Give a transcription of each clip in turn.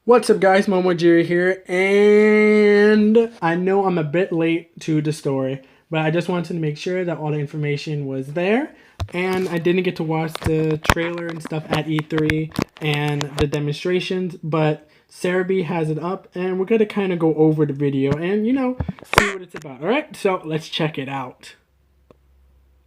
What's up guys, MomoJiri here, and I know I'm a bit late to the story, but I just wanted to make sure that all the information was there, and I didn't get to watch the trailer and stuff at E3 and the demonstrations, but Sarah B has it up, and we're going to kind of go over the video and, see what it's about. Alright, so let's check it out.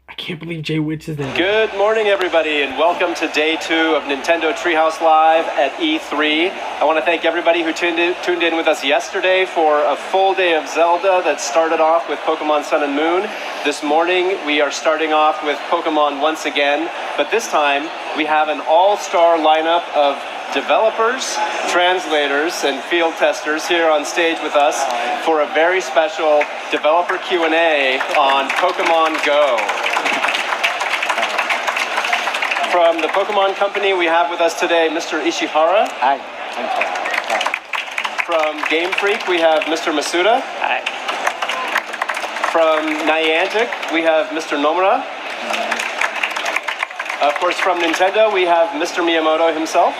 I can't believe Jay Witch is there. Good morning, everybody, and welcome to day 2 of Nintendo Treehouse Live at E3. I want to thank everybody who tuned in with us yesterday for a full day of Zelda that started off with Pokemon Sun and Moon. This morning, we are starting off with Pokemon once again, but this time, we have an all-star lineup of developers, translators, and field testers here on stage with us for a very special developer Q&A on Pokemon Go. From the Pokemon Company, we have with us today Mr. Ishihara. Hi. From Game Freak, we have Mr. Masuda. Hi. From Niantic, we have Mr. Nomura. Of course, from Nintendo, we have Mr. Miyamoto himself.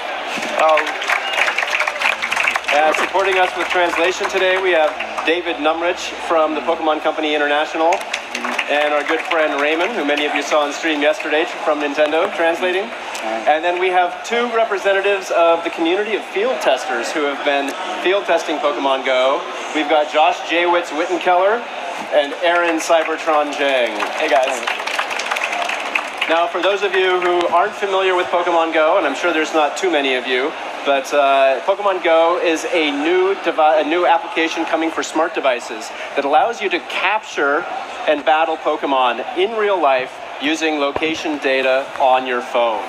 Supporting us with translation today, we have David Numrich from the Pokemon Company International, and our good friend Raymond, who many of you saw on stream yesterday from Nintendo, translating. And then we have 2 representatives of the community of field testers who have been field testing Pokemon Go. We've got Josh Jaywitz Wittenkeller and Aaron Cybertron Jang. Hey guys. Now, for those of you who aren't familiar with Pokemon Go, and I'm sure there's not too many of you, but Pokemon Go is a new application coming for smart devices that allows you to capture and battle Pokemon in real life using location data on your phone.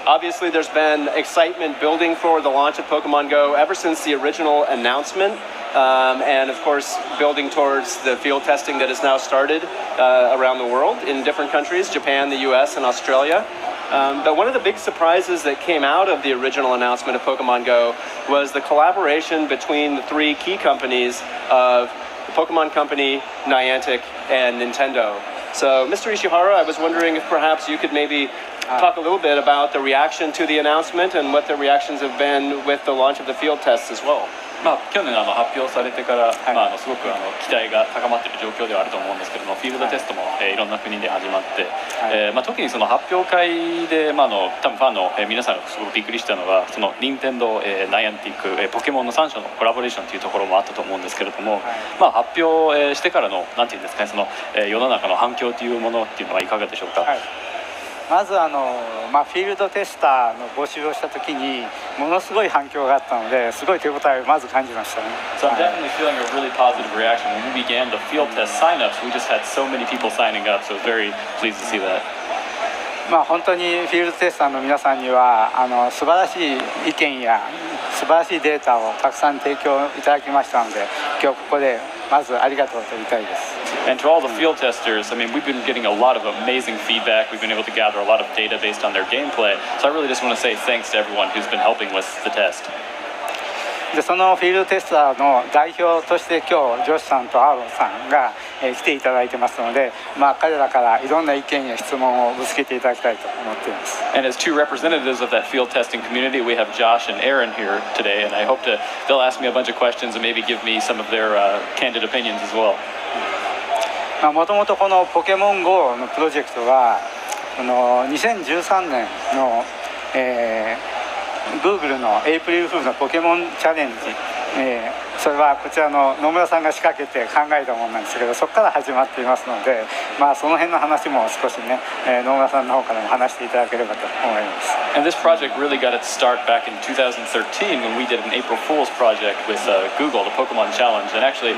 Obviously, there's been excitement building for the launch of Pokemon Go ever since the original announcement. And of course, building towards the field testing that has now started around the world in different countries, Japan, the US, and Australia. But one of the big surprises that came out of the original announcement of Pokemon Go was the collaboration between the 3 key companies of the Pokemon Company, Niantic, and Nintendo. So, Mr. Ishihara, I was wondering if perhaps you could maybe talk a little bit about the reaction to the announcement and what the reactions have been with the launch of the field tests as well. 去年発表されてから、すごく期待が高まっている状況ではあると思うんですけども、フィールドテストも、いろんな国で始まって、特にその発表会で、多分ファンの、皆さんがすごくびっくりしたのは、その任天堂、ナイアンティック、ポケモンの3社のコラボレーションというところもあったと思うんですけれども、発表してからのなんていうんですかね、その、世の中の反響というものっていうのはいかがでしょうか。まずフィールドテスターの募集をしたときにものすごい反響があったので、すごい手応えをまず感じましたね。So I'm definitely feeling a really positive reaction. When we began the field test signups, we just had so many people signing up, so very pleased to see that. 本当にフィールドテスターの皆さんには素晴らしい意見や素晴らしいデータをたくさん提供いただきましたので、今日ここでまずありがとうと言いたいです。And to all the field testers, I mean, we've been getting a lot of amazing feedback. We've been able to gather a lot of data based on their gameplay. So I really just want to say thanks to everyone who's been helping with the test. でそのフィールドテスターの代表として今日ジョシさんとアーロンさんが来ていただいてますので、彼らからいろんな意見や質問をぶつけていただきたいと思っています。And as 2 representatives of that field testing community, we have Josh and Aaron here today, and I hope they'll ask me a bunch of questions and maybe give me some of their candid opinions as well. もともとこのポケモン GO のプロジェクトは2013年の、Google のエイプリルフールのポケモンチャレンジ、それはこちらの野村さんが仕掛けて考えたものなんですけど、そこから始まっていますので、その辺の話も少しね、野村さんの方からも話していただければと思います。And this project really got its start back in 2013 when we did an April Fool's project with Google, the Pokemon Challenge. And actually,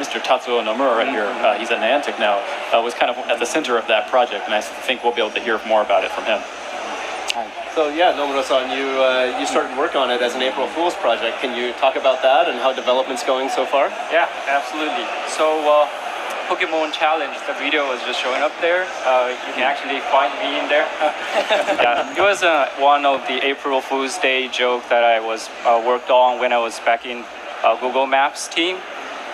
Mr. Tatsuo Nomura right here, he's at Niantic now, was kind of at the center of that project, and I think we'll be able to hear more about it from him. So yeah, Nomura-san, you started work on it as an April Fool's project. Can you talk about that and how development's going so far? Yeah, absolutely. So Pokemon Challenge, the video was just showing up there. You can actually find me in there. Yeah, it was one of the April Fool's Day joke that I was worked on when I was back in Google Maps team,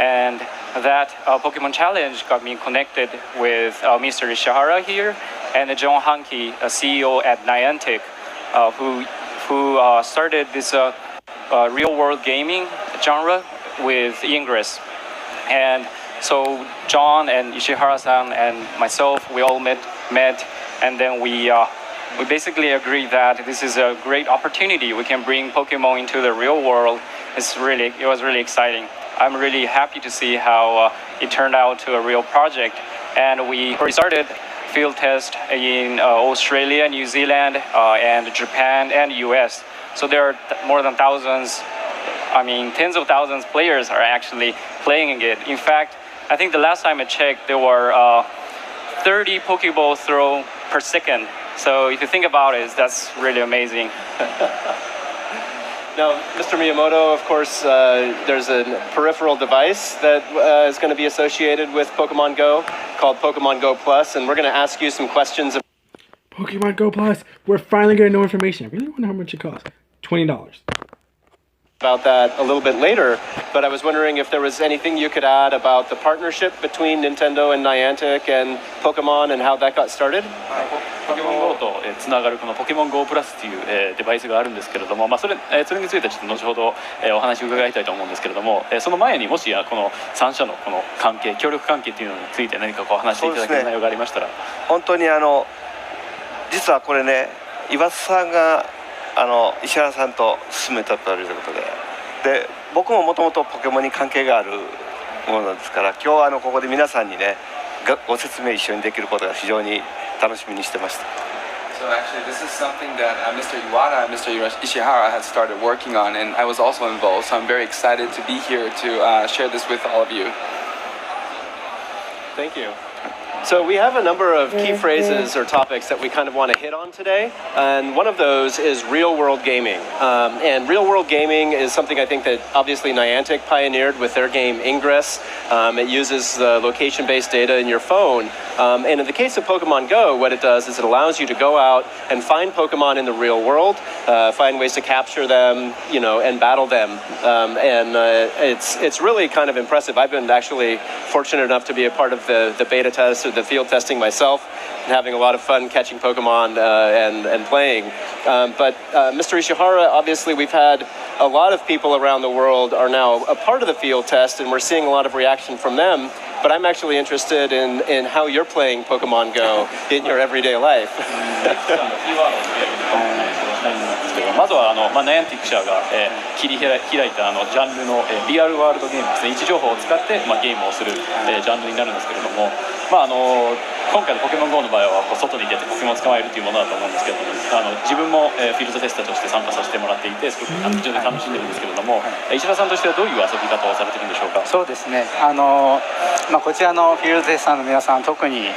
and that Pokemon Challenge got me connected with Mr. Ishihara here and John Hanke, a CEO at Niantic, who started this real-world gaming genre with Ingress. And so John and Ishihara-san and myself, we all met, and then we basically agreed that this is a great opportunity. We can bring Pokemon into the real world. It was really exciting. I'm really happy to see how it turned out to a real project. And we started field test in Australia, New Zealand, and Japan and US. So there are more than thousands, tens of thousands of players are actually playing it. In fact, I think the last time I checked, there were 30 Pokeball throw per second. So if you think about it, that's really amazing. Now, Mr. Miyamoto, of course, there's a peripheral device that is going to be associated with Pokemon Go called Pokemon Go Plus, and we're going to ask you some questions. Pokemon Go Plus. We're finally going to know information. I really wonder how much it costs. $20. About that a little bit later, but I was wondering if there was anything you could add about the partnership between Nintendo and Niantic and Pokemon and how that got started. ポケモン GO とつながるこのポケモン GO プラスというデバイスがあるんですけれども、それについてちょっと後ほどお話を伺いたいと思うんですけれども、その前にもしこの3社のこの関係、協力関係というのについて何か話していただける内容がありましたら。本当に実はこれね、岩津さんが石原さんと進めたということで、僕ももともとポケモンに関係があるものですから、今日はここで皆さんにねご説明一緒にできることが非常に楽しみにしてました。So actually, this is something that Mr. Iwata and Mr. Ishihara had started working on, and I was also involved. So I'm very excited to be here to share this with all of you. Thank you. So we have a number of key phrases or topics that we kind of want to hit on today, and one of those is real-world gaming. And real-world gaming is something I think that obviously Niantic pioneered with their game Ingress. It uses location-based data in your phone. And in the case of Pokemon Go, what it does is it allows you to go out and find Pokemon in the real world, find ways to capture them, and battle them. It's really kind of impressive. I've been actually fortunate enough to be a part of the beta test or the field testing myself, and having a lot of fun catching Pokemon and playing. But Mr. Ishihara, obviously we've had a lot of people around the world are now a part of the field test, and we're seeing a lot of reaction from them. But I'm actually interested in how you're playing Pokemon Go in your everyday life. まずはナイアンティック社が切り開いたジャンルのリアルワールドゲームですね、位置情報を使ってゲームをするジャンルになるんですけれども、今回のポケモン GO の場合は外に出てポケモンを捕まえるというものだと思うんですけれども、自分もフィールドテスターとして参加させてもらっていて、すごく非常に楽しんでるんですけれども、石田さんとしてはどういう遊び方をされてるんでしょうか。そうですね、こちらのフィールドテスターの皆さん、特に、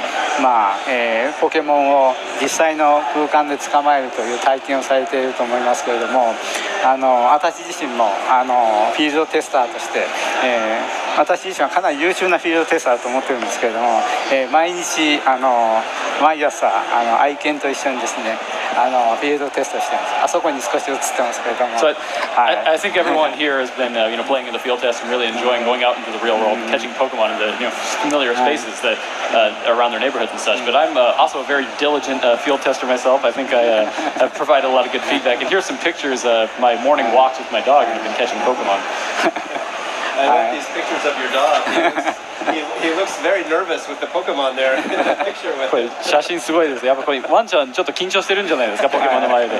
ポケモンを実際の空間で捕まえるという体験をされていると思いますけれども、私自身もフィールドテスターとして、私自身はかなり優秀なフィールドテスターだと思ってるんですけれども、毎日毎朝愛犬と一緒にですねフィールドテストしてます。あそこに少し映ってますけれども。So I think everyone here has been playing in the field test and really enjoying going out into the real world, catching Pokemon in the familiar spaces that around their neighborhoods and such. But I'm also a very diligent field tester myself. I think I have provided a lot of good feedback. And here's some pictures of my morning walks with my dog and I've been catching Pokemon. I like these pictures of your dog. He looks very nervous with the Pokemon there in the picture with これ写真すごいです。やっぱこれワンちゃんちょっと緊張してるんじゃないですか、ポケモンの前で。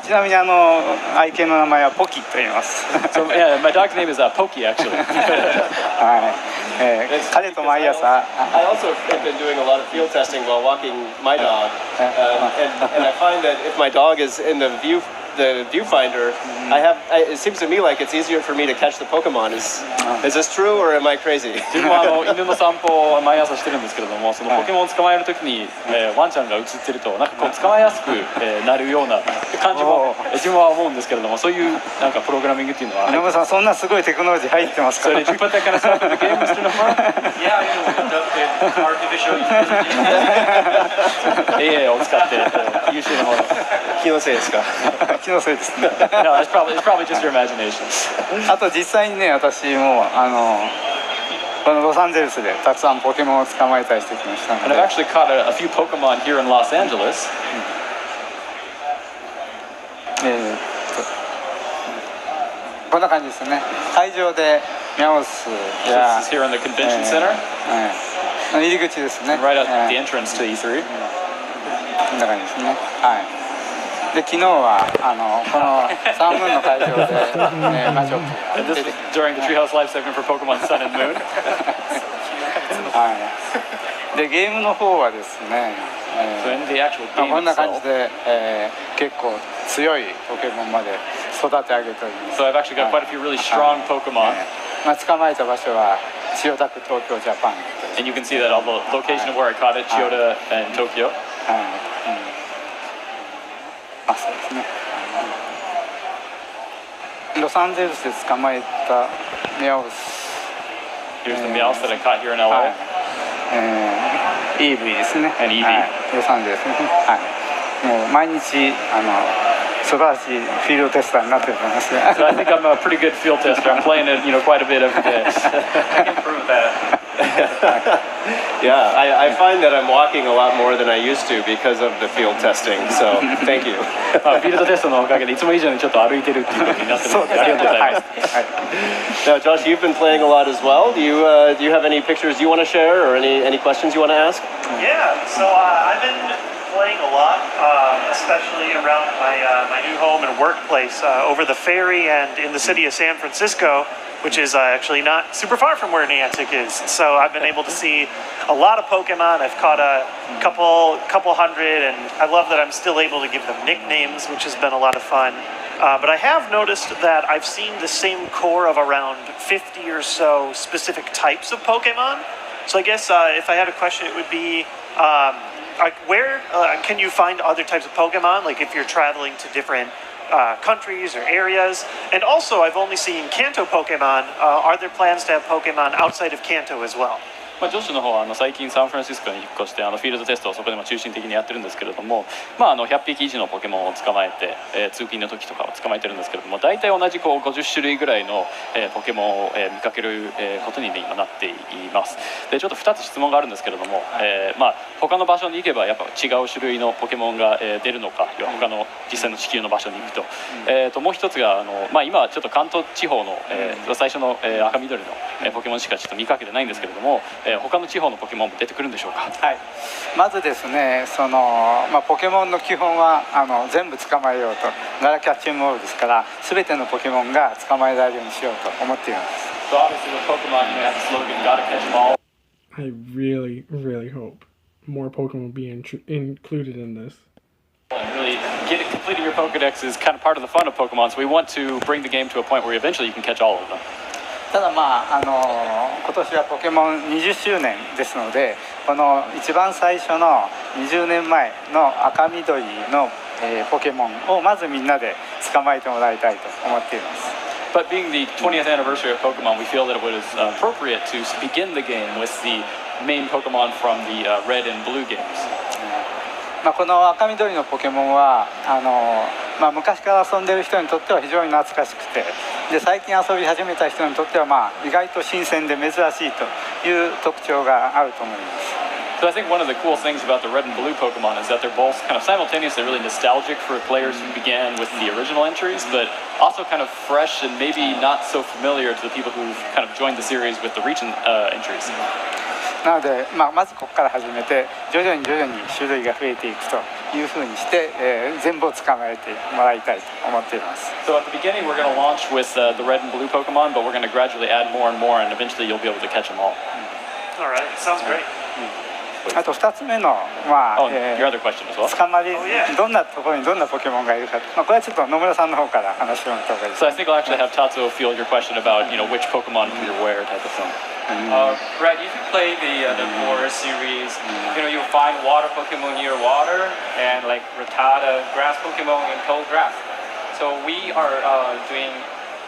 ちなみに愛犬の名前はポキと言います。So yeah, my dog's name is Pokey actually. 彼と毎朝。I also have been doing a lot of field testing while walking my dog, and I find that if my dog is in the viewfinder, it seems to me like it's easier for me to catch the Pokemon. Is this true or am I crazy? 自分も犬の散歩を毎朝してるんですけれども、そのポケモンを捕まえるときにワンちゃんが映ってるとなんかこう捕まえやすくなるような感じも自分は思うんですけれども、そういうなんかプログラミングっていうのは。野村さん、そんなすごいテクノロジー入ってますか。So did you put that kind of stuff in the game, Mr. Nomura? Yeah, artificial AI を使って優秀なもの。気のせいですか。気のせいですね。No, it's probably just your imagination. あと実際にね、私もこのロサンゼルスでたくさんポケモンを捕まえたりしてきましたの And で。I've actually caught a few Pokemon here in Los Angeles. ここんな感じですね。会場でミャオスや This is here in the convention center, 入り口ですね。 right at the entrance to E3. こんな感じですね。はい。で昨日はこのサンムーンの会場でマジョップ And this was during the Treehouse Live segment for Pokemon Sun and Moon. はい。でゲームの方はですね。So in the actual game こんな感じ itself, で、結構強いポケモンまで育て上げております。 so I've actually got quite a few really strong Pokemon, 捕まえた場所は千代田区東京ジャパン。 and you can see that all the location of where I caught it, Chiyoda and Tokyo. そうですね。ロサンゼルスで捕まえたミャオス。 Here's the Meowth that I caught here in LA. EV ですね。 And EV. ロサンゼルスね。はい。もう毎日素晴らしいフィールドテスターになってると思います。 So I think I'm a pretty good field tester. I'm playing it, quite a bit every day. I can prove that. Yeah, I find that I'm walking a lot more than I used to because of the field testing. So thank you. フィールドテストのおかげでいつも以上にちょっと歩いてるっていう風になってるのでありがとうございます。 Now, Josh, you've been playing a lot as well. Do you have any pictures you want to share or any questions you want to ask? Yeah, so I've been playing a lot, especially around my new home and workplace over the ferry and in the city of San Francisco, which is actually not super far from where Niantic is. So I've been able to see a lot of Pokemon. I've caught a couple hundred, and I love that I'm still able to give them nicknames, which has been a lot of fun. But I have noticed that I've seen the same core of around 50 or so specific types of Pokemon. So I guess if I had a question, it would be, where can you find other types of Pokemon? Like if you're traveling to different countries or areas. And also, I've only seen Kanto Pokemon. Are there plans to have Pokemon outside of Kanto as well? ジョッシュの方は最近サンフランシスコに引っ越してフィールドテストをそこでも中心的にやってるんですけれども、100匹以上のポケモンを捕まえて、通勤の時とかを捕まえてるんですけれども、大体同じ50種類ぐらいの、ポケモンを、見かける、ことに、今なっています。でちょっと2つ質問があるんですけれども、他の場所に行けばやっぱ違う種類のポケモンが、出るのか、他の実際の地球の場所に行くと、もう一つが今はちょっと関東地方の、最初の、赤緑の、ポケモンしかちょっと見かけてないんですけれども、他の地方のポケモンも出てくるんでしょうか。はい、まずですね、ポケモンの基本は全部捕まえようと、奈良キャッチングボールですから、全てのポケモンが捕まえられるようにしようと思っています。So obviously with Pokemon, you have the slogan, gotta catch them all. I really, really hope more Pokemon will be included in this. And really, completing your Pokedex is kind of part of the fun of Pokemon, so we want to bring the game to a point where eventually you can catch all of them. ただ今年はポケモン20周年ですので、この一番最初の20年前の赤緑の、ポケモンをまずみんなで捕まえてもらいたいと思っています。But being the 20th anniversary of Pokemon, we feel that it was appropriate to begin the game with the main Pokemon from the Red and Blue games. この赤緑のポケモンは昔から遊んでいる人にとっては非常に懐かしくて、で最近遊び始めた人にとっては意外と新鮮で珍しいという特徴があると思います。So I think one of the cool things about the Red and Blue Pokemon is that they're both kind of simultaneously really nostalgic for players who began with the original entries, but also kind of fresh and maybe not so familiar to the people who've kind of joined the series with the recent entries. なので、まずここから始めて徐々に種類が増えていくというふうにして、全部を捕まえてもらいたいと思っています。So at the beginning we're going to launch with the Red and Blue Pokemon, but we're going to gradually add more and more, and eventually you'll be able to catch them all. All right, sounds great. あと2つ目の、your other question as well. 捕まり、どんなところにどんなポケモンがいるか、これはちょっと野村さんの方から話してもらった方がいいです。So I think I'll actually have Tatsuo field your question about which Pokemon you're where type of thing. Right, if you play the core series, you'll find water Pokemon near water and like Rattata, grass Pokemon in tall grass. So we are doing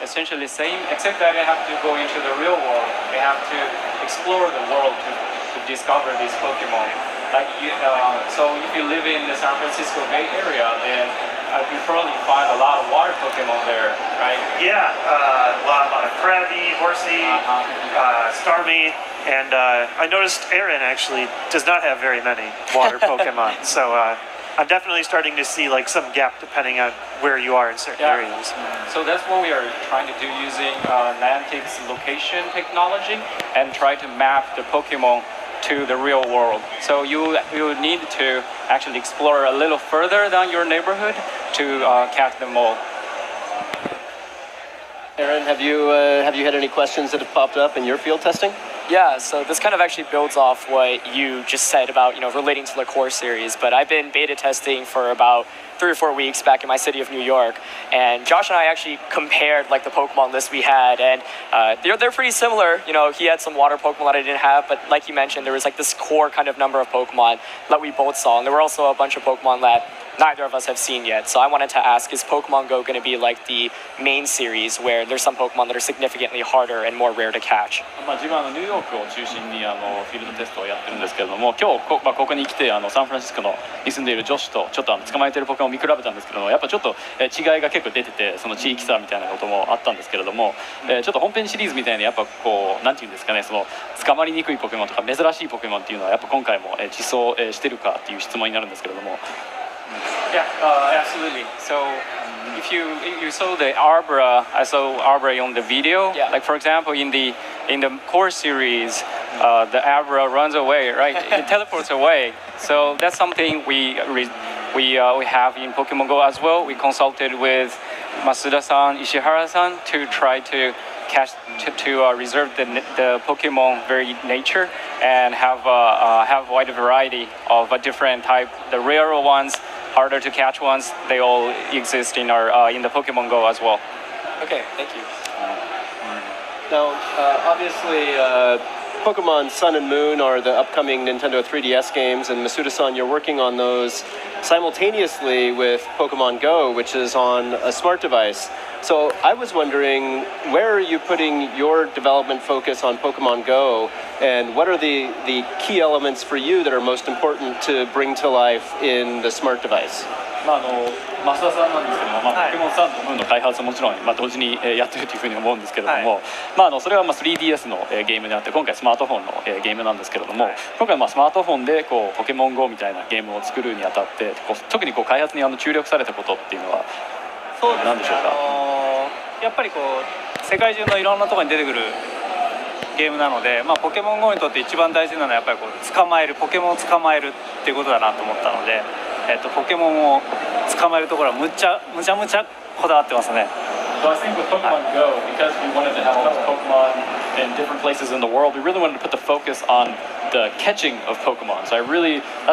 essentially the same, except that they have to go into the real world. They have to explore the world to discover these Pokemon. Like so if you live in the San Francisco Bay Area, then you probably find a lot of water Pokemon there, right? Yeah, a lot of Krabby, Horsey, Starmie, and I noticed Aaron actually does not have very many water Pokemon. So I'm definitely starting to see like some gap depending on where you are in certain areas. So that's what we are trying to do using Niantic's location technology and try to map the Pokemon to the real world. So you need to actually explore a little further than your neighborhood to catch them all. Aaron, have you had any questions that have popped up in your field testing? Yeah, so this kind of actually builds off what you just said about, relating to the core series, but I've been beta testing for about 3 or 4 weeks back in my city of New York, and Josh and I actually compared like the Pokemon list we had, and they're pretty similar. He had some water Pokemon that I didn't have, but like you mentioned, there was like this core kind of number of Pokemon that we both saw, and there were also a bunch of Pokemon that neither of us have seen yet. So I wanted to ask, is Pokemon Go going to be like the main series where there's some Pokemon that are significantly harder and more rare to catch? 自分はニューヨークを中心にフィールドテストをやってるんですけれども、今日ここに来てサンフランシスコに住んでいる女子とちょっと捕まえているポケモンを見比べたんですけども、やっぱちょっと違いが結構出てて、その地域差みたいなこともあったんですけれども、ちょっと本編シリーズみたいにやっぱこうなんていうんですかね、その捕まりにくいポケモンとか珍しいポケモンっていうのはやっぱ今回も実装してるかっていう質問になるんですけれども。Yeah, absolutely. So if you saw the Arbra, I saw Arbra on the video. Yeah. Like for example, in the core series, the Arbra runs away, right? It teleports away. So that's something we have in Pokemon Go as well. We consulted with Masuda-san, Ishihara-san to try to catch to reserve the Pokemon very nature and have a wide variety of a different type. The rarer ones, harder to catch ones, they all exist in the Pokemon Go as well. Okay, thank you. Now, obviously, Pokemon Sun and Moon are the upcoming Nintendo 3DS games, and Masuda-san, you're working on those simultaneously with Pokemon Go, which is on a smart device. So I was wondering, where are you putting your development focus on Pokemon Go, and what are the key elements for you that are most important to bring to life in the smart device? 増田さんなんですけども、ポケモンサンとムーンの開発をもちろん、同時にやってるというふうに思うんですけれども、それは3DS のゲームであって、今回スマートフォンのゲームなんですけれども、今回スマートフォンでポケモン GO みたいなゲームを作るにあたって特に開発に注力されたことっていうのは何でしょうか？やっぱり世界中のいろんなところに出てくるゲームなので、ポケモン GO にとって一番大事なのはやっぱりポケモンを捕まえるっていうことだなと思ったので、ポケモンを捕まえるところはむちゃこだわってますね。So I think with Pokemon Go, because we wanted to have a bunch of Pokemon in different places in the world, we really wanted to put the focus on the catching of Pokemon. So that's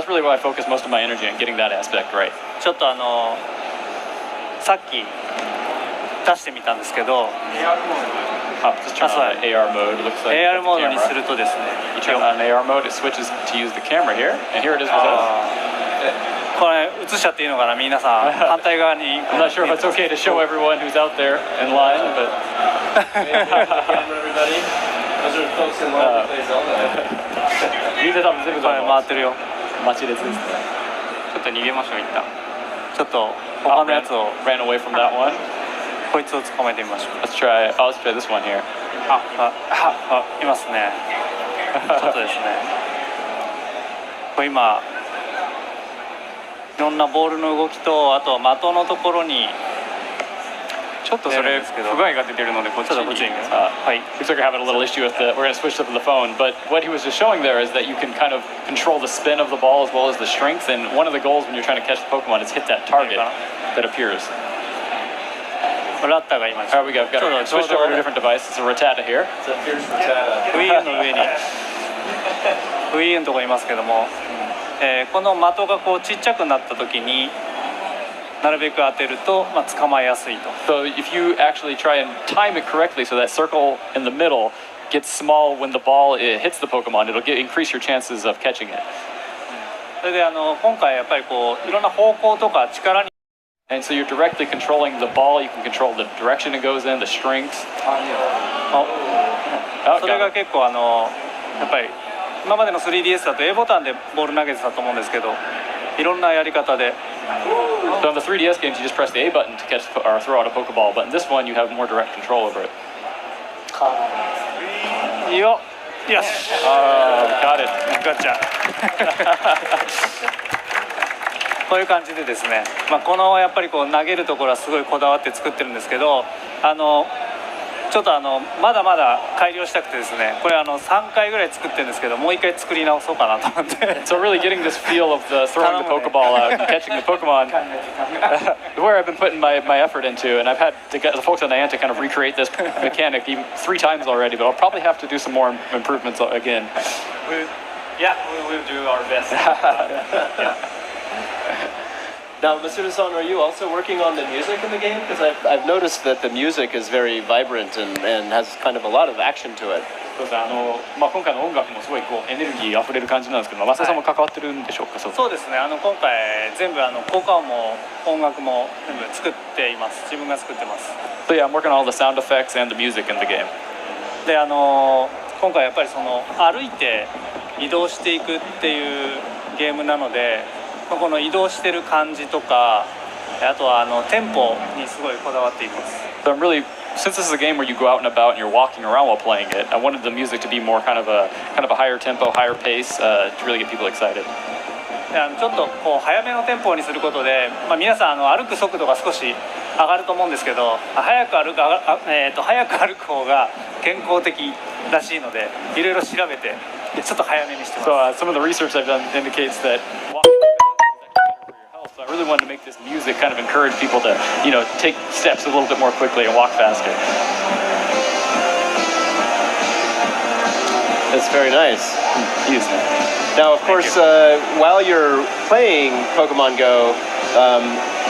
really why I focus most of my energy on getting that aspect right. ちょっとさっき出してみたんですけど、just turn on the AR mode. It looks like AR モードにするとですね、 you turn on AR mode, it switches to use the camera here, and here it is with us. これ映しちゃっていいのかな、皆さん反対側に。I'm not sure if it's okay to show everyone who's out there in line, but. Everybody, those are folks in line to play Zelda. みんな多分全部回ってるよ。待ち列ですね。ちょっと逃げましょう一旦。ちょっと他のやつを ran away from that one. こいつを捕まえてみましょう。Let's try this one here. いますね。ちょっとですね。これ今いろんなボールの動きと、あと的のところにちょっとそれ不具合が出てるのでこっちに。はい。Looks like we're having a little issue with we're going to switch up the phone, but what he was just showing there is that you can kind of control the spin of the ball as well as the strength, and one of the goals when you're trying to catch the Pokemon is hit that target that appears. ラッタが今。Alright, we've got to switch over to a different device. It's a Rattata here. It's a fierce Rattata. Wii の上にWii のところにいますけども。この的がちっちゃくなった時になるべく当てると、捕まえやすいと。So if you actually try and time it correctly, so that circle in the middle gets small when the ball hits the Pokemon, it'll increase your chances of catching it. それで今回やっぱりいろんな方向とか力に。And so you're directly controlling the ball. You can control the direction it goes in, the strength. それが結構やっぱり。今までの 3DS だと A ボタンでボール投げてたと思うんですけど、いろんなやり方で。So in the 3DS games, you just press the A button to catch or throw out a Pokeball, but in this one, you have more direct control over it. よし。Got it. Gotcha. ここういう感じでですね、このやっぱりこう投げるところはすごいこだわって作ってるんですけど、ちょっとまだまだ改良したくてですね、これ3回ぐらい作ってるんですけど、もう1回作り直そうかなと思って。So really getting this feel of the throwing the Pokeball out and catching the Pokemon, where I've been putting my effort into, and I've had to get the folks at Niantic kind of recreate this mechanic even 3 times already, but I'll probably have to do some more improvements again. Yeah, we will do our best. Now, Masuda-san, are you also working on the music in the game? Because I've noticed that the music is very vibrant and has kind of a lot of action to it. そうですね、今回の音楽もすごいこうエネルギーあふれる感じなんですけど、増田さんも関わってるんでしょうか。そうですね、今回全部効果音も音楽も全部作っています。自分が作ってます。So yeah, I'm working on all the sound effects and the music in the game. で今回やっぱり歩いて移動していくっていうゲームなので、この移動してる感じとか、あとはテンポにすごいこだわっています。So I'm really, since this is a game where you go out and about and you're walking around while playing it, I wanted the music to be more kind of a higher tempo, higher pace, to really get people excited. ちょっとこう早めのテンポにすることで、皆さん歩く速度が少し上がると思うんですけど、早く歩く方が健康的らしいので、いろいろ調べてちょっと早めにしてます。So some of the research I've done indicates that walking fast is actually better for your health. So I really wanted to make this music kind of encourage people to, take steps a little bit more quickly and walk faster. That's very nice. Now, of course, while you're playing Pokemon Go,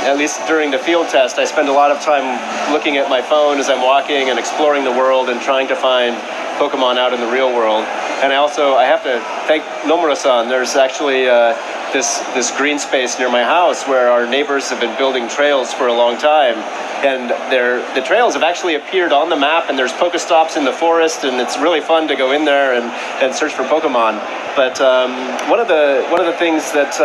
at least during the field test, I spend a lot of time looking at my phone as I'm walking and exploring the world and trying to find Pokemon out in the real world. And I have to thank Nomura-san. There's actually this green space near my house where our neighbors have been building trails for a long time. And the trails have actually appeared on the map, and there's Pokestops in the forest, and it's really fun to go in there and search for Pokemon. But one of the things that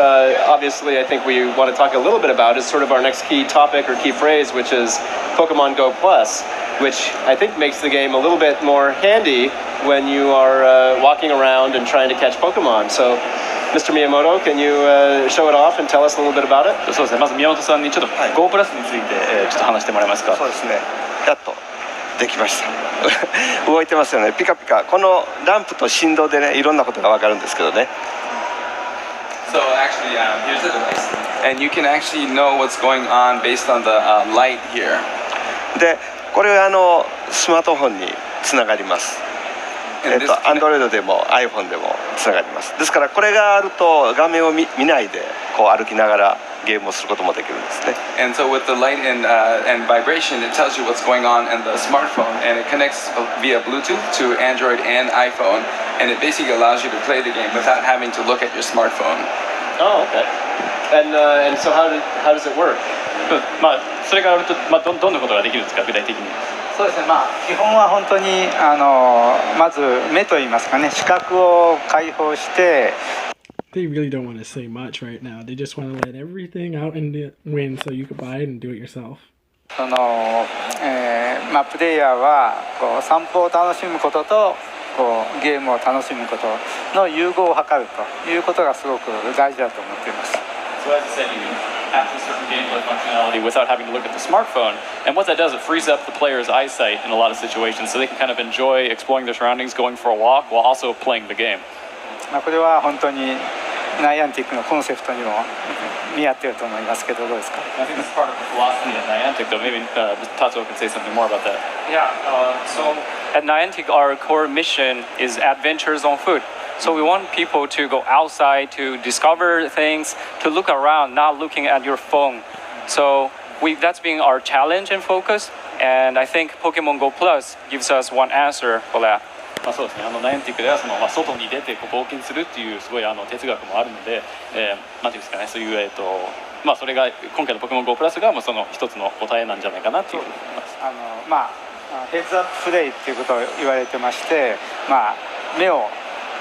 obviously I think we want to talk a little bit about is sort of our next key topic or key phrase, which is Pokemon Go Plus, which I think makes the game a little bit more handy when you are walking around and trying to catch Pokemon. So, Mr. Miyamoto, can you show it off and tell us a little bit about it? そうですね、まず宮本さんにちょっと Go プラスについてちょっと話してもらえますか。そうですね、やっとできました動いてますよね、ピカピカ。このランプと振動でね、いろんなことが分かるんですけどね。 So actually, here's the device, and you can actually know what's going on based on the light here. で、これスマートフォンにつながります。Android でも iPhone でもつながります。ですからこれがあると画面を見ないでこう歩きながらゲームをすることもできるんですね。And so with the light and vibration, it tells you what's going on in the smartphone, and it connects via Bluetooth to Android and iPhone, and it basically allows you to play the game without having to look at your smartphone. Oh, okay. And so how does it work? それがあるとどんなことができるんですか、具体的に。そうですね、基本は本当にまず目といいますかね、視覚を開放して。They really don't want to say much right now. They just want to let everything out in the wind so you can buy it and do it yourself. プレイヤーはこう散歩を楽しむこととこうゲームを楽しむことの融合を図るということがすごく大事だと思っています。So as I said, you access certain gameplay functionality without having to look at the smartphone, and what that does, it frees up the player's eyesight in a lot of situations, so they can kind of enjoy exploring their surroundings, going for a walk, while also playing the game. これは本当にナイアンティックのコンセプトにも見合っていると思いますけど、どうですか？ I think that's part of the philosophy at Niantic, though. Maybe Tatsuo can say something more about that. Yeah, so at Niantic, our core mission is adventures on foot. So we want people to go outside, to discover things, to look around, not looking at your phone. So that's been our challenge and focus, and I think Pokemon Go Plus gives us one answer for that. そうですね、ナイアンティックでは外に出て冒険するっていうすごい哲学もあるので、なんていうんですかね、そういうそれが今回のポケモン GO プラスがその一つの答えなんじゃないかなっていうふうに思います。ヘッズアッププレイっていうことを言われてまして、目を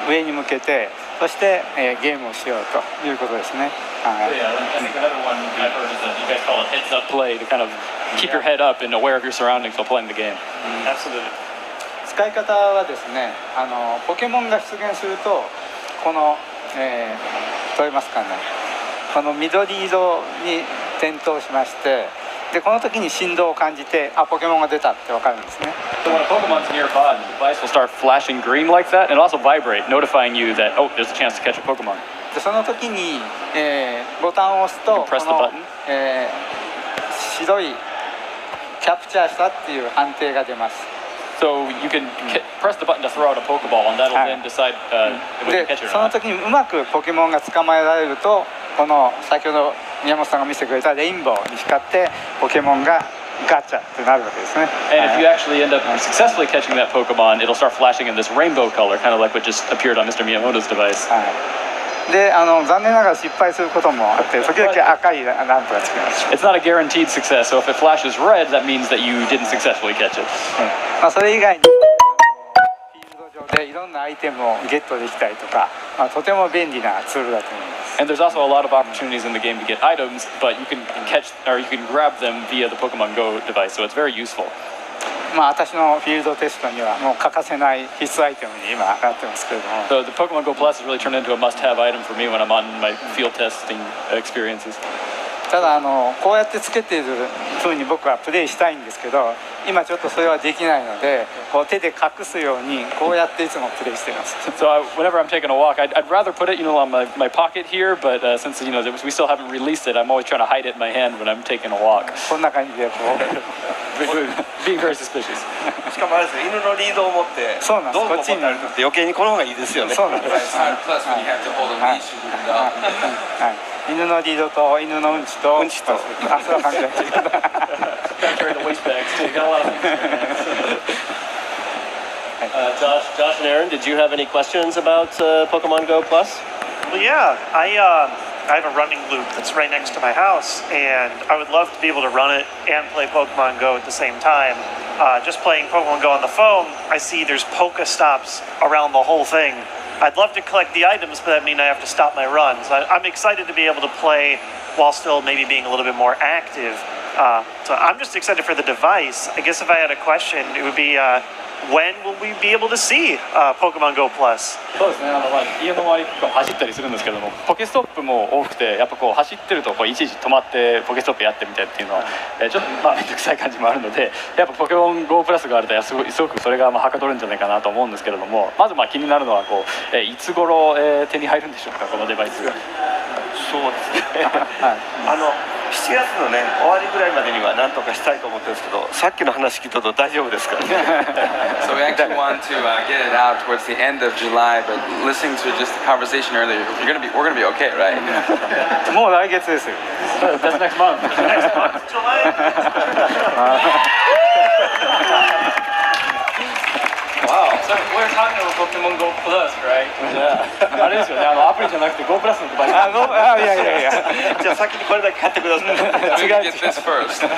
上に向けて、そしてゲームをしようということですね。I think another one I've heard is that you guys call it heads up play, to kind of keep your head up and aware of your surroundings while playing the game. Absolutely. 使い方はですね、ポケモンが出現するとこの、取れますかね、この緑色に点灯しまして、でこの時に振動を感じて、あ、ポケモンが出たって分かるんですね。 So when a Pokemon's nearby, the device will start flashing green like that, and also vibrate, notifying you that there's a chance to catch a Pokemon. でその時に、ボタンを押すと、こ Press the の button.、白いキャプチャーしたっていう判定が出ます。 So you can press the button to throw out a Pokeball, and that'll then decide whether で you catch it そ or の not. 時にうまくポケモンが捕まえられると、この先ほど宮本さんが見せてくれたレインボーに光ってポケモンがガチャってなるわけですね。 And if you actually end up successfully catching that Pokemon, it'll start flashing in this rainbow color, kind of like what just appeared on Mr. Miyamoto's device. で残念ながら失敗することもあって、時々赤いランプがつきます。 It's not a guaranteed success, so if it flashes red, that means that you didn't successfully catch it. それ以外にフィールド上でいろんなアイテムをゲットできたりとか、とても便利なツールだと思います。 And there's also a lot of opportunities in the game to get items, but you can catch or you can grab them via the Pokemon Go device, so it's very useful. 私のフィールドテストにはもう欠かせない必須アイテムに今なってますけれども。 So the Pokemon Go Plus has really turned into a must-have item for me when I'm on my field testing experiences. ただこうやってつけている風に僕はプレイしたいんですけど、今ちょっとそれはできないので、こう手で隠すようにこうやっていつもプレイしています。 So whenever I'm taking a walk, I'd rather put it, on my pocket here, but since we still haven't released it, I'm always trying to hide it in my hand when I'm taking a walk. こんな感じでこう。Being very suspicious. しかもあれですね、犬のリードを持ってそうなんです。どんどん持って歩くって余計にこの方がいいですよね。そうなんです。 Plus, when you have to hold a leash, you can go. 犬のリードと犬のうんちと、あ、それは関係ない。 Carry the waste bags too. Got a lot of things. Josh and Aaron, did you have any questions about Pokemon Go Plus? Well, yeah, I have a running loop that's right next to my house, and I would love to be able to run it and play Pokemon Go at the same time. Just playing Pokemon Go on the phone, I see there's Pokestops around the whole thing. I'd love to collect the items, but that means I have to stop my runs. I'm excited to be able to play while still maybe being a little bit more active. So I'm just excited for the device. I guess if I had a question, it would be when will we be able to see Pokemon Go Plus? そうですね、家の周り結構走ったりするんですけども、ポケストップも多くて、やっぱこう走ってるといちいち止まってポケストップやってみたいっていうのは、ちょっと面倒くさい感じもあるので、やっぱポケモン GO プラスがあるとすごくそれがはかどるんじゃないかなと思うんですけれども、まず気になるのはいつ頃、手に入るんでしょうか、このデバイス。そうですね。7月のね終わりぐらいまでには何とかしたいと思ってるんですけど、さっきの話聞いたと大丈夫ですかね。So we actually want to get it out towards the end of July, but listening to just the conversation earlier, we're gonna be okay, right? もう来月ですよ。That's next month. Wow, so we're talking about Pokemon Go Plus, right? あれですよね、アプリじゃなくて GO プラスのデバイス。いや。じゃあ先にこれだけ買ってください。 We can get this first.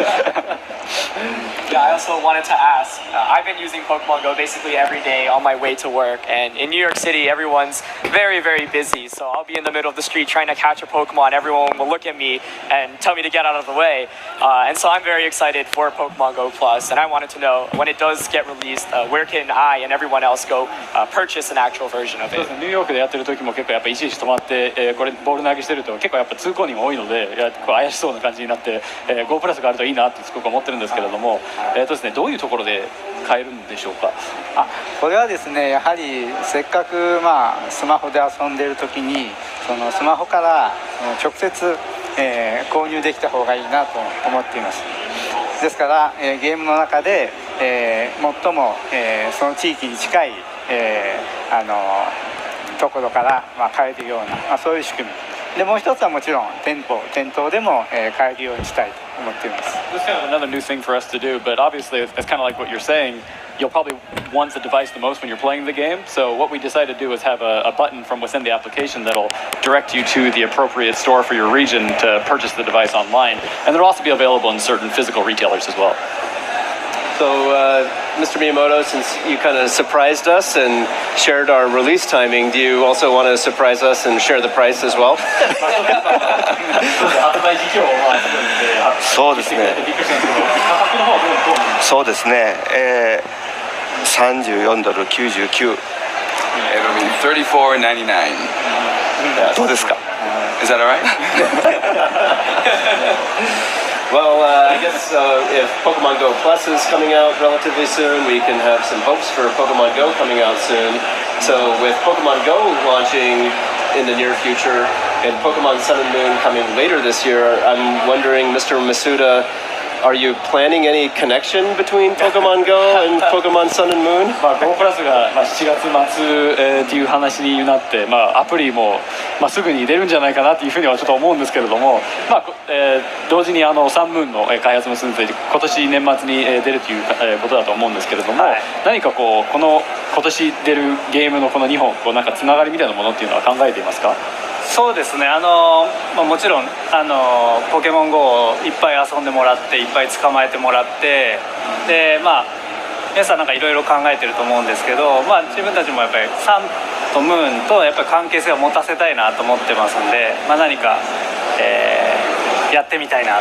Yeah, I also wanted to ask. I've been using Pokemon Go basically every day on my way to work, and in New York City, everyone's very, very busy. So I'll be in the middle of the street trying to catch a Pokemon. Everyone will look at me and tell me to get out of the way. And so I'm very excited for Pokemon Go Plus, and I wanted to know when it does get released, where can I and everyone else go purchase an actual version of そう it? ですね、ニューヨークでやってる時も結構やっぱいちいち止まって、これボール投げしてると結構やっぱ通行人が多いので、怪しそうな感じになって、GO プラスがあるといいなってすごく思ってるんですけれども、ですね、どういうところで買えるんでしょうか。これはですね、やはりせっかくスマホで遊んでいる時にそのスマホから直接、購入できた方がいいなと思っています。ですから、ゲームの中で、最も、その地域に近い、ところから、買えるような、そういう仕組みで、もう一つはもちろん店頭でも、買えるようにしたいと思っています。 This is kind of another new thing for us to do, but obviously it's kind of like what you're saying. You'll probably want the device the most when you're playing the game. So what we decided to do is have a button from within the application that'll direct you to the appropriate store for your region to purchase the device online, and it'll also be available in certain physical retailers as well. So, Mr. Miyamoto, since you kind of surprised us and shared our release timing, do you also want to surprise us and share the price as well? そうですね。そうですね。$34.99。It'll be $34.99. どうですか？ Is that alright? Well, I guess if Pokemon Go Plus is coming out relatively soon, we can have some hopes for Pokemon Go coming out soon. So with Pokemon Go launching in the near future and Pokemon Sun and Moon coming later this year, I'm wondering, Mr. Masuda, are you planning any connection between Pokemon Go and Pokemon Sun and Moon? Go プラスが7月末っていう話になって、アプリもすぐに出るんじゃないかなっていうふうにはちょっと思うんですけれども、同時にサンムーンの開発も進んで今年年末に出るということだと思うんですけれども、何かこの今年出るゲームのこの2本なんかつながりみたいなものっていうのは考えていますか？そうですね、もちろんポケモン GO をいっぱい遊んでもらっていっぱい捕まえてもらってで皆さんなんかいろいろ考えてると思うんですけど、自分たちもやっぱりサンとムーンとやっぱり関係性を持たせたいなと思ってますんで、何か、やってみたいな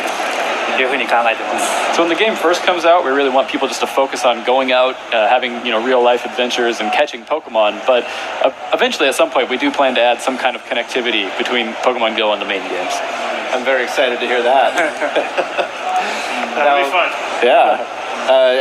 というふうに考えてます。So when the game first comes out, we really want people just to focus on going out, having real life adventures and catching Pokemon. But eventually, at some point, we do plan to add some kind of connectivity between Pokemon Go and the main games. I'm very excited to hear that. That'll be fun. Yeah.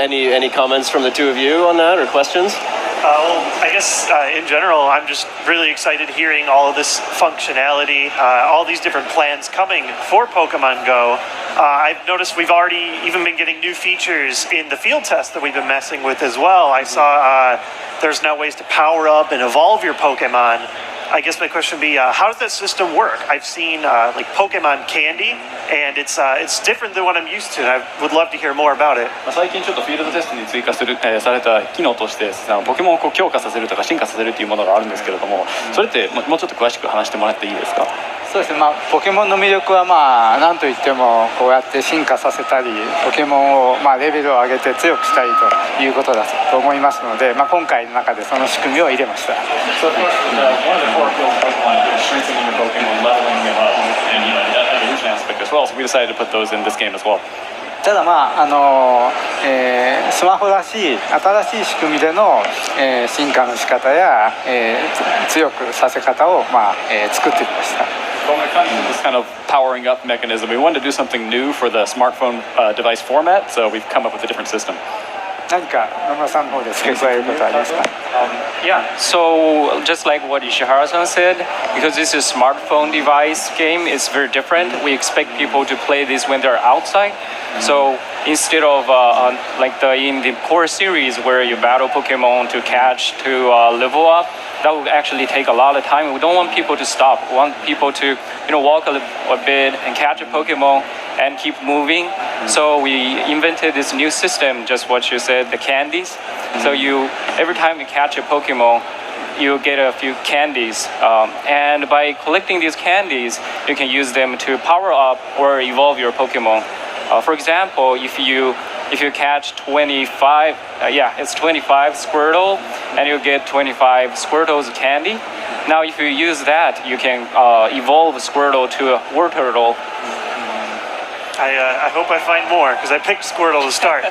Any comments from the two of you on that or questions? Well, I guess in general, I'm just really excited hearing all of this functionality, all these different plans coming for Pokemon Go. I've noticed we've already even been getting new features in the field test that we've been messing with as well. I saw there's now ways to power up and evolve your Pokemon. I guess my question would be, how does that system work? I've seen like Pokemon Candy, and it's different than what I'm used to, and I would love to hear more about it. 最近ちょっとフィールドテストに追加された機能としてポケモンを強化させるとか進化させるというものがあるんですけれども、それってもうちょっと詳しく話してもらっていいですか？そうですね、ポケモンの魅力は何といってもこうやって進化させたりポケモンをレベルを上げて強くしたりということだと思いますので、今回の中でその仕組みを入れました。So of course, one of the core appeals of Pokemon is strengthening your Pokemon, leveling them up, and that evolution aspect as well. So we decided to put those in this game as well. ただスマホらしい新しい仕組みでの、進化の仕方や、強くさせ方を、作ってみました。But when it comes to this kind of powering up mechanism, we wanted to do something new for the smartphone device format, so we've come up with a different system. 何か野村さんの方で付け加えることはありますか？ Yeah, so just like what Ishihara-san said, because this is a smartphone device game, it's very different. We expect people to play this when they're outside. So instead of in the core series where you battle Pokemon to catch, to level up, that would actually take a lot of time. We don't want people to stop. We want people to walk a bit and catch a Pokemon and keep moving. So we invented this new system, just what you said, the candies. So every time you catch a Pokemon, you get a few candies, and by collecting these candies, you can use them to power up or evolve your Pokemon. For example, if you catch 25, it's 25 Squirtle, and you get 25 Squirtle's candy. Now, if you use that, you can evolve Squirtle to a Wartortle. I hope I find more, because I picked Squirtle to start.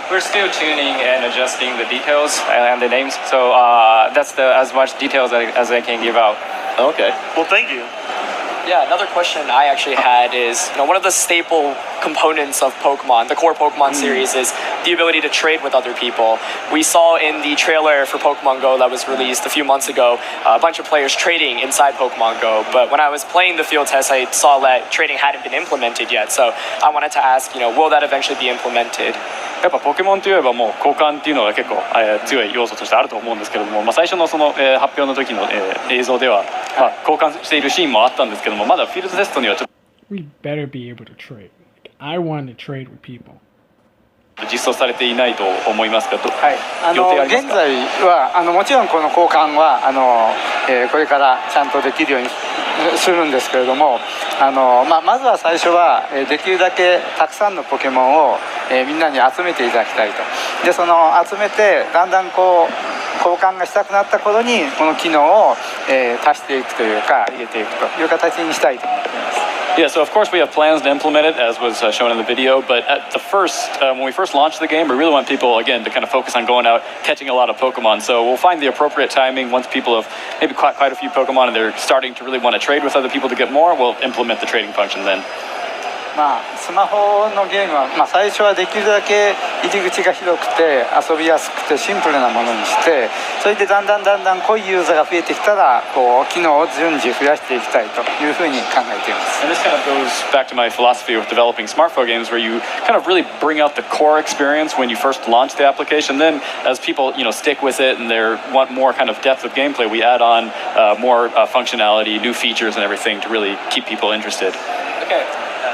We're still tuning and adjusting the details and the names, so that's as much details as I can give out. Okay. Well, thank you. Yeah, another question I actually had is, one of the staple components of Pokemon, the core Pokemon series, is the ability to trade with other people. We saw in the trailer for Pokemon Go that was released a few months ago, a bunch of players trading inside Pokemon Go. But when I was playing the field test, I saw that trading hadn't been implemented yet. So I wanted to ask, will that eventually be implemented? やっぱポケモンといえばもう交換っていうのが結構強い要素としてあると思うんですけれども、最初のその発表の時の映像では交換しているシーンもあったんですけども、まだフィールドテストにはちょっと We better be able to trade. I want to trade with people. 実装されていないと思いますか？はい、予定ありますか？現在はもちろんこの交換はこれからちゃんとできるようにするんですけれども、まずは最初はできるだけたくさんのポケモンをみんなに集めていただきたいと。でその集めてだんだん交換がしたくなった頃にこの機能を足していくというか入れていくという形にしたいと思っています。Yeah, so of course we have plans to implement it, as was shown in the video. But at the when we first launched the game, we really want people again to kind of focus on going out, catching a lot of Pokemon. So we'll find the appropriate timing once people have maybe caught quite a few Pokemon and they're starting to really want to trade with other people to get more. We'll implement the trading function then. スマホのゲームは、最初はできるだけ入り口が広くて遊びやすくてシンプルなものにして、それでだんだん濃いユーザーが増えてきたら機能を順次増やしていきたいというふうに考えています。 And this kind of goes back to my philosophy with developing smartphone games, where you kind of really bring out the core experience when you first launch the application. Then, as people stick with it and they want more kind of depth of gameplay, we add on more functionality, new features, and everything to really keep people interested. Okay.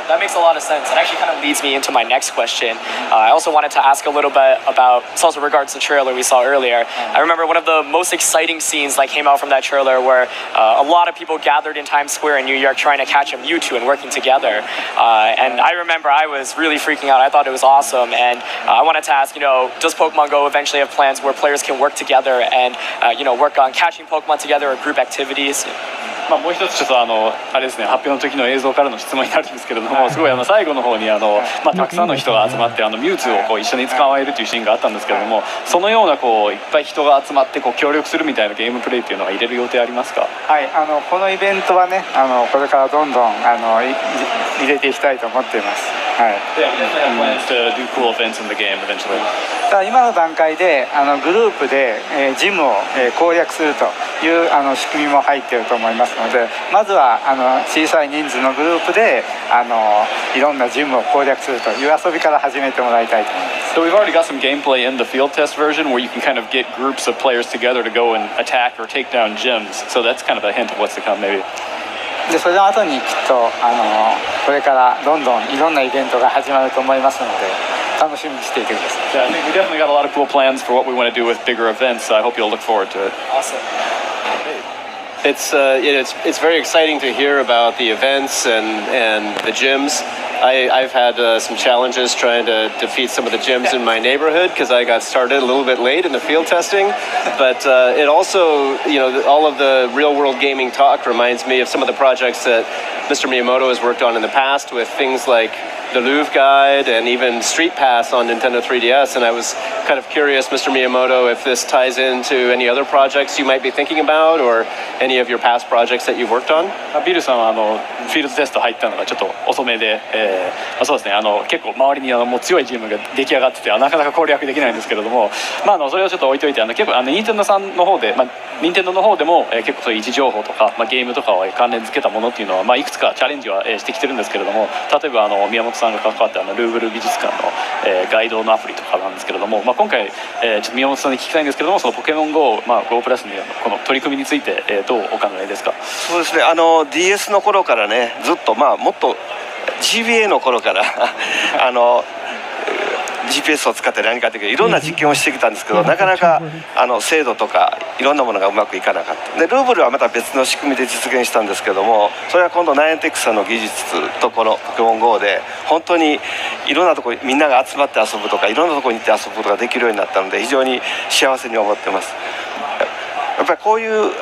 That makes a lot of sense. It actually kind of leads me into my next question. I also wanted to ask a little bit about, it's also regards to the trailer we saw earlier. I remember one of the most exciting scenes that came out from that trailer where a lot of people gathered in Times Square in New York trying to catch a Mewtwo and working together. And I remember I was really freaking out. I thought it was awesome. And I wanted to ask, does Pokemon Go eventually have plans where players can work together and, work on catching Pokemon together or group activities? もう一つちょっとあれですね、発表の時の映像からの質問になるんですけれども、すごい最後の方にたくさんの人が集まってミュウツーを一緒に捕まえるというシーンがあったんですけれども、そのようないっぱい人が集まって協力するみたいなゲームプレイっていうのは入れる予定ありますか？はい、このイベントはね、これからどんどん入れていきたいと思っています。はい。今の段階でグループでジムを攻略するという仕組みも入っていると思いますので、まずは小さい人数のグループでいろんなジムを攻略するという遊びから始めてもらいたいと思います。So we've already got some gameplay in the field test version where you can kind of get groups of players together to go and attack or take down gyms. So that's kind of a hint of what's to come, maybe. でそれの後にきっとこれからどんどんいろんなイベントが始まると思いますので楽しみにしていてください。Yeah, I think we definitely got a lot of cool plans for what we want to do with bigger events. So I hope you'll look forward to it. Awesome. It's very exciting to hear about the events and the gyms. I've had some challenges trying to defeat some of the gyms in my neighborhood because I got started a little bit late in the field testing. But it also, all of the real-world gaming talk reminds me of some of the projects that Mr. Miyamoto has worked on in the past with things like the Louvre Guide and even Street Pass on Nintendo 3DS. And I was kind of curious, Mr. Miyamoto, if this ties into any other projects you might be thinking about or any of your past projects that you've worked on? ビルさんはフィールドテスト入ったのがちょっと遅めで、そうですね、結構周りにもう強いチームが出来上がっててなかなか攻略できないんですけれども、それをちょっと置いといて結構任天堂さんの方で、任天堂の方でも、結構そういう位置情報とか、ゲームとかを関連付けたものっていうのは、いくつかチャレンジは、してきてるんですけれども、例えば宮本さんが関わったルーブル美術館の、ガイドのアプリとかなんですけれども、今回、ちょっと宮本さんに聞きたいんですけれども、そのポケモン GO、GO プラスにこの取り組みについて、どうお考えですか？そうですね、DS の頃からねずっともっと GBA の頃からGPS を使って何かといういろんな実験をしてきたんですけど、なかなか精度とかいろんなものがうまくいかなかった。でルーブルはまた別の仕組みで実現したんですけども、それは今度ナイアンテックさんの技術とこのポケモン GO で本当にいろんなところみんなが集まって遊ぶとかいろんなところに行って遊ぶことができるようになったので非常に幸せに思ってます。やっぱりこういう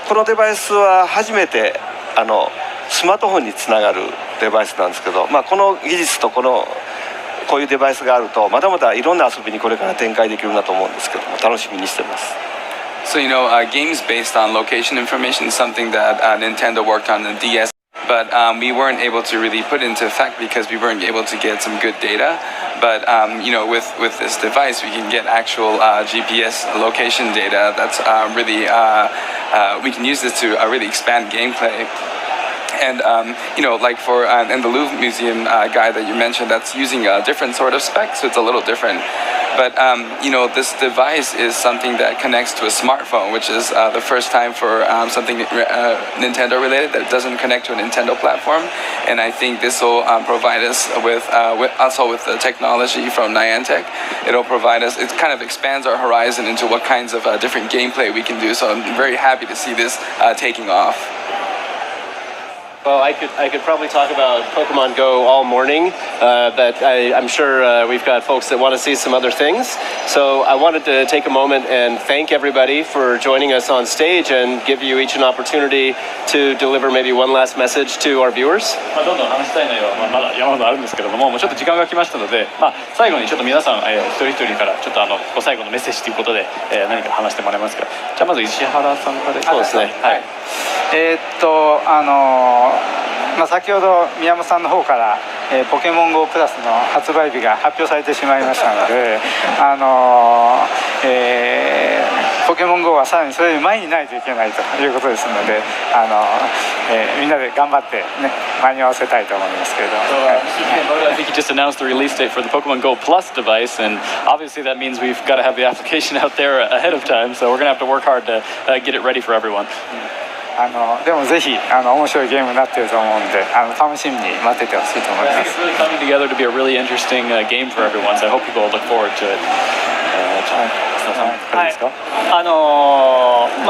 このデバイスは初めてスマートフォンにつながるデバイスなんですけど、この技術とこういうデバイスがあるとまだまだいろんな遊びにこれから展開できるなと思うんですけども楽しみにしてます。So games based on location information is something that Nintendo worked on in DS, but we weren't able to really put into effect because we weren't able to get some good data. But with this device, we can get actual GPS location data. That's really we can use this to really expand gameplay. And like for in the Louvre Museum guide that you mentioned, that's using a different sort of spec, so it's a little different. But this device is something that connects to a smartphone, which is the first time for something Nintendo related that doesn't connect to a Nintendo platform. And I think this will provide us with the technology from Niantic. It'll provide us. It kind of expands our horizon into what kinds of different gameplay we can do. So I'm very happy to see this taking off. Well, I could probably talk about Pokemon Go all morning, but I'm sure we've got folks that want to see some other things. So I wanted to take a moment and thank everybody for joining us on stage and give you each an opportunity to deliver maybe one last message to our viewers. どんどん話したい内容はまだ山ほどあるんですけれども、もうちょっと時間が来ましたので、最後にちょっと皆さん、一人一人からちょっとご最後のメッセージということで、何か話してもらえますか。じゃあまず石原さんから。そうですね。はい。先ほど宮本さんの方からポケモン GO プラスの発売日が発表されてしまいましたので、ポケモン GO はさらにそれより前にないといけないということですので、みんなで頑張ってね間に合わせたいと思いますけれども。I think he just announced the release date for the Pokemon Go Plus device, and obviously that means we've got to have the application out there ahead of time. So we're going to have to work hard to get it ready for everyone. でもぜひ面白いゲームになっていると思うんで楽しみに待っててほしいと思います。It's really coming together to be a really interesting game for everyone, so I hope people will look forward to it. はい、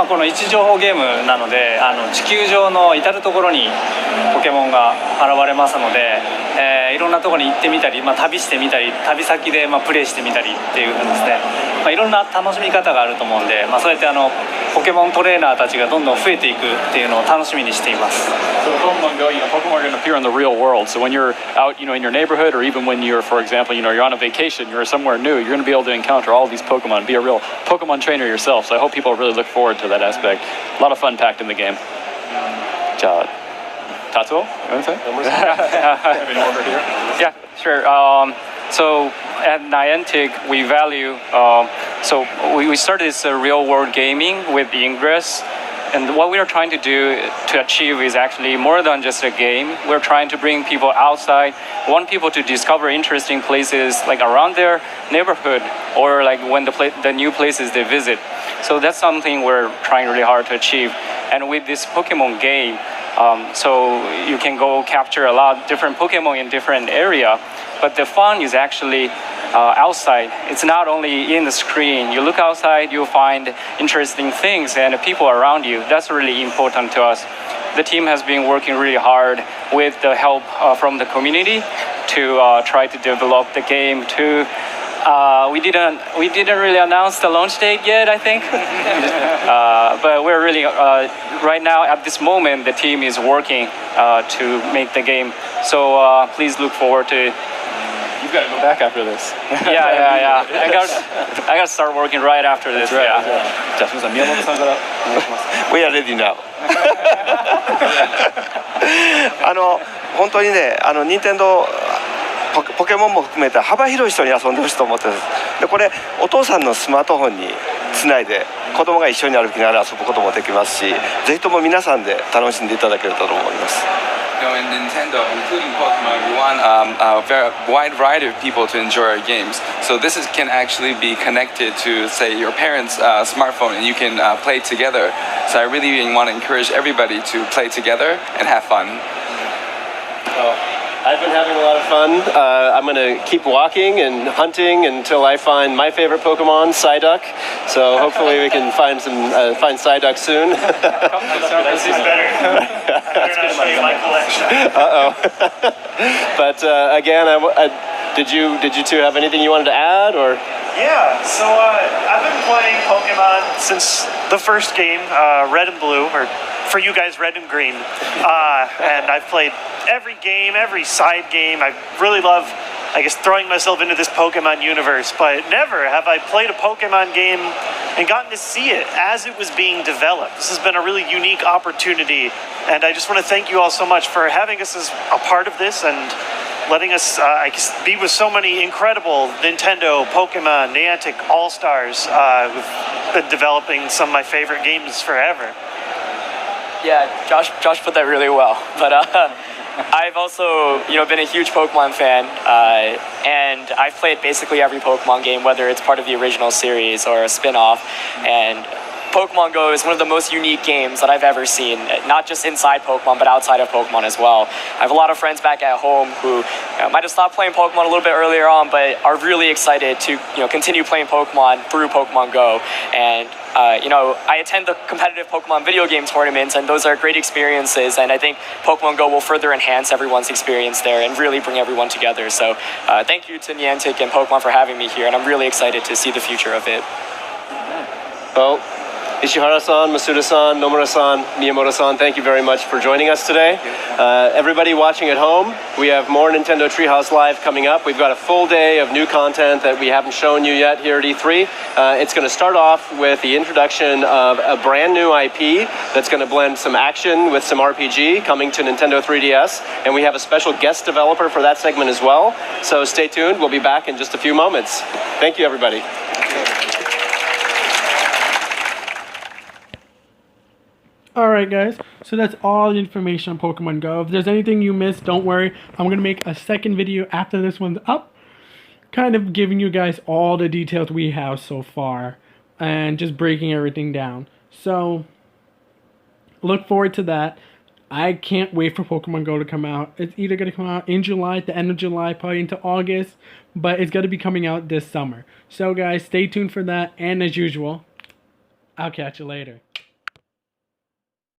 この位置情報ゲームなので地球上の至る所にポケモンが現れますので、いろんなところに行ってみたり、旅してみたり旅先でプレイしてみたりっていう風にですね、いろんな楽しみ方があると思うんで、そうやってポケモントレーナーたちがどんどん増えていくっていうのを楽しみにしています。So Pokemon Go, Pokemon are going to appear in the real world. So when you're out, in your neighborhood, or even when you're, for example, you're on a vacation, you're somewhere new, you're going to be able to encounter all these Pokemon, be a real Pokemon trainer yourself. So I hope people really look forward to that aspect. A lot of fun packed in the game. じゃあ Tatsuo, you want to say? Over here. Yeah, sure. So at Niantic, we value. So we started this real world gaming with Ingress. And what we are trying to do to achieve is actually more than just a game. We're trying to bring people outside, want people to discover interesting places like around their neighborhood or like when the new places they visit. So that's something we're trying really hard to achieve. And with this Pokemon game, so you can go capture a lot of different Pokemon in different area. But the fun is actually outside. It's not only in the screen. You look outside, you'll find interesting things and people around you. That's really important to us. The team has been working really hard with the help from the community to try to develop the game to we didn't really announce the launch date yet, I think. But we're really right now at this moment the team is working to make the game. So please look forward to it. You've got to go back after this. Yeah. I got to start working right after this. Right. Yeah. じゃあすみません宮本さんからお願いします。We are ready now. 本当にね任天堂ポケモンも含めて幅広い人に遊んでほしいと思ってるんです。でこれお父さんのスマートフォンにつないで子供が一緒に歩きながら遊ぶこともできますし、ぜひとも皆さんで楽しんでいただけると思います。In Nintendo, including Pokemon, we want a very wide variety of people to enjoy our games. So this can actually be connected to, say, your parents' smartphone, and you can play together. So I really want to encourage everybody to play together and have fun. I've been having a lot of fun. I'm going to keep walking and hunting until I find my favorite Pokemon, Psyduck. So hopefully we can find Psyduck soon. This is better. I better not show you my collection. But again, did you two have anything you wanted to add or? Yeah, so I've been playing Pokemon since the first game, Red and Blue, or for you guys, Red and Green. And I've played every game, every side game. I really love, I guess, throwing myself into this Pokemon universe, but never have I played a Pokemon game and gotten to see it as it was being developed. This has been a really unique opportunity, and I just want to thank you all so much for having us as a part of this and letting us be with so many incredible Nintendo, Pokemon, Niantic All-Stars who've been developing some of my favorite games forever. Yeah, Josh put that really well. But I've also been a huge Pokemon fan, and I've played basically every Pokemon game, whether it's part of the original series or a spin-off. And Pokemon Go is one of the most unique games that I've ever seen, not just inside Pokemon, but outside of Pokemon as well. I have a lot of friends back at home who might have stopped playing Pokemon a little bit earlier on, but are really excited to continue playing Pokemon through Pokemon Go. And I attend the competitive Pokemon video game tournaments, and those are great experiences, and I think Pokemon Go will further enhance everyone's experience there and really bring everyone together. So thank you to Niantic and Pokemon for having me here, and I'm really excited to see the future of it. Well, Ishihara-san, Masuda-san, Nomura-san, Miyamoto-san, thank you very much for joining us today. Everybody watching at home, we have more Nintendo Treehouse Live coming up. We've got a full day of new content that we haven't shown you yet here at E3. It's going to start off with the introduction of a brand new IP that's going to blend some action with some RPG coming to Nintendo 3DS. And we have a special guest developer for that segment as well. So stay tuned. We'll be back in just a few moments. Thank you, everybody. Alright guys, so that's all the information on Pokemon Go. If there's anything you missed, don't worry. I'm going to make a second video after this one's up, kind of giving you guys all the details we have so far, and just breaking everything down. So, look forward to that. I can't wait for Pokemon Go to come out. It's either going to come out in July, at the end of July, probably into August, but it's going to be coming out this summer. So guys, stay tuned for that, and as usual, I'll catch you later.